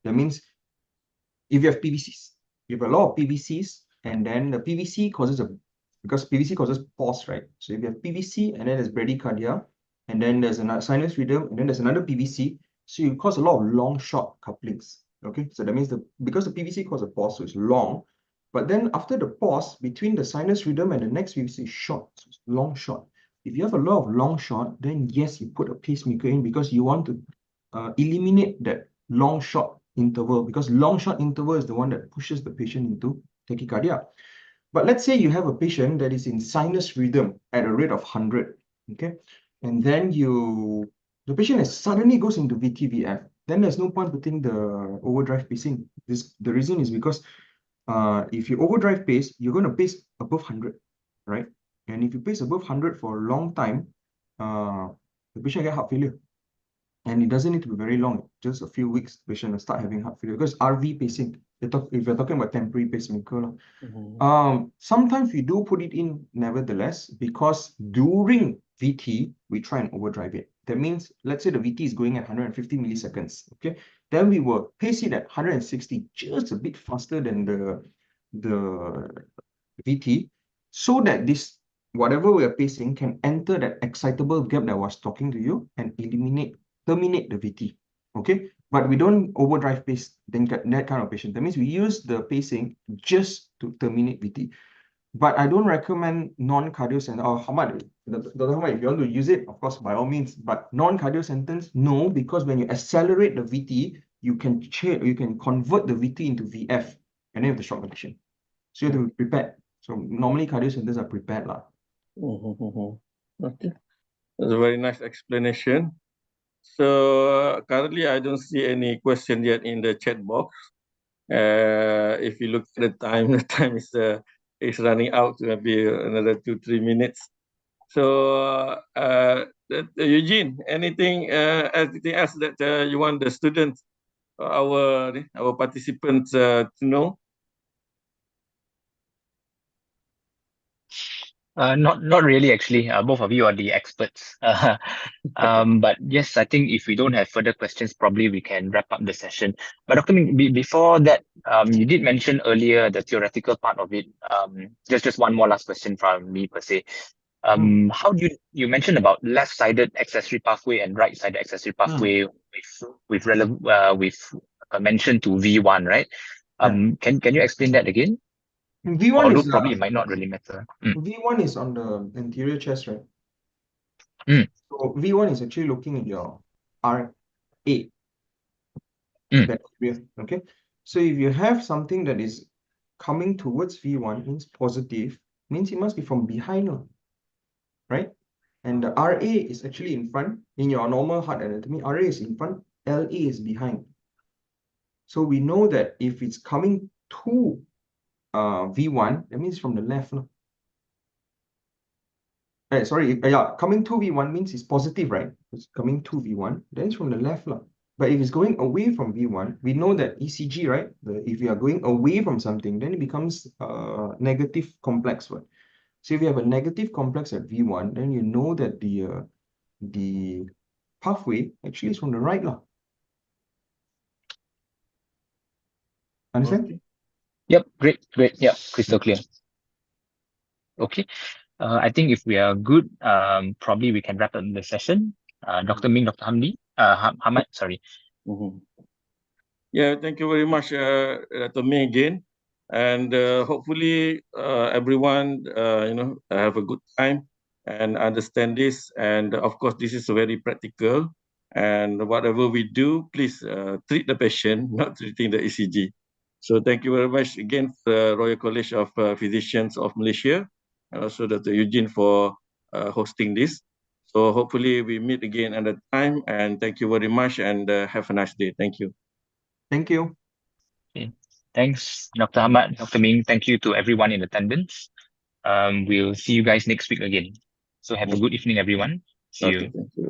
that means if you have PVCs, you have a lot of PVCs, and then the PVC because PVC causes pause, right? So if you have PVC and then there's bradycardia, and then there's another sinus rhythm, and then there's another PVC, so you cause a lot of long short couplings. Okay, so that means because the PVC causes a pause, so it's long, but then after the pause between the sinus rhythm and the next PVC is short, so it's long short. If you have a lot of long short, then yes, you put a pacemaker in because you want to eliminate that long short interval, because long short interval is the one that pushes the patient into tachycardia. But let's say you have a patient that is in sinus rhythm at a rate of 100, okay? And then the patient suddenly goes into VTVF, then there's no point putting the overdrive pacing. The reason is because if you overdrive pace, you're going to pace above 100, right? And if you pace above 100 for a long time, the patient will get heart failure. And it doesn't need to be very long, just a few weeks, the patient will start having heart failure because RV pacing, if you're talking about temporary pacemaker. Sometimes we do put it in nevertheless, because during VT, we try and overdrive it. That means, let's say the VT is going at 150 milliseconds, okay? Then we will pace it at 160, just a bit faster than the VT, so that whatever we are pacing can enter that excitable gap that I was talking to you and terminate the VT, okay? But we don't overdrive pace that kind of patient. That means we use the pacing just to terminate VT. But I don't recommend non-cardio center, or Dr. Hamad, if you want to use it, of course, by all means, but non-cardio centers, no, because when you accelerate the VT, you can convert the VT into VF, and then you have the shock condition. So you have to be prepared. So normally cardio centers are prepared. Okay, that's a very nice explanation. So currently, I don't see any question yet in the chat box. If you look at the time is running out, maybe another 2-3 minutes. So Eugene, anything else that you want the students, our participants to know? Not really, actually. Both of you are the experts. But yes, I think if we don't have further questions, probably we can wrap up the session. But Dr. Ming, before that, you did mention earlier the theoretical part of it. Just one more last question from me per se. How do you mentioned about left-sided accessory pathway and right-sided accessory pathway with mention to V1, right? Can you explain that again? V1 Although is probably it might not really matter. V1 is on the anterior chest, right? So V1 is actually looking at your RA. That area, okay? So if you have something that is coming towards V1, means positive, means it must be from behind. right? And the RA is actually in front. In your normal heart anatomy, RA is in front, LA is behind. So we know that if it's coming to V1, that means from the left. Yeah, coming to V1 means it's positive, right? It's coming to V1, then it's from the left. But if it's going away from V1, we know that ECG, right? If you are going away from something, then it becomes negative complex. Right? So if you have a negative complex at V1, then you know that the pathway actually is from the right. Understand? Okay. Yep, great. Yep, crystal clear. Okay. I think if we are good, probably we can wrap up the session. Dr. Ming, Dr. Hamdi, Hamad, sorry. Mhm. Yeah, thank you very much, Dr. Ming again. And hopefully everyone, have a good time and understand this. And of course, this is very practical. And whatever we do, please treat the patient, not treating the ECG. So thank you very much again, the Royal College of Physicians of Malaysia, and also Dr. Eugene for hosting this. So hopefully we meet again at a time. And thank you very much, and have a nice day. Thank you. Thank you. Okay. Thanks, Dr. Hamad, Dr. Ming. Thank you to everyone in attendance. We'll see you guys next week again. So have a good evening, everyone. See you. Okay, thank you.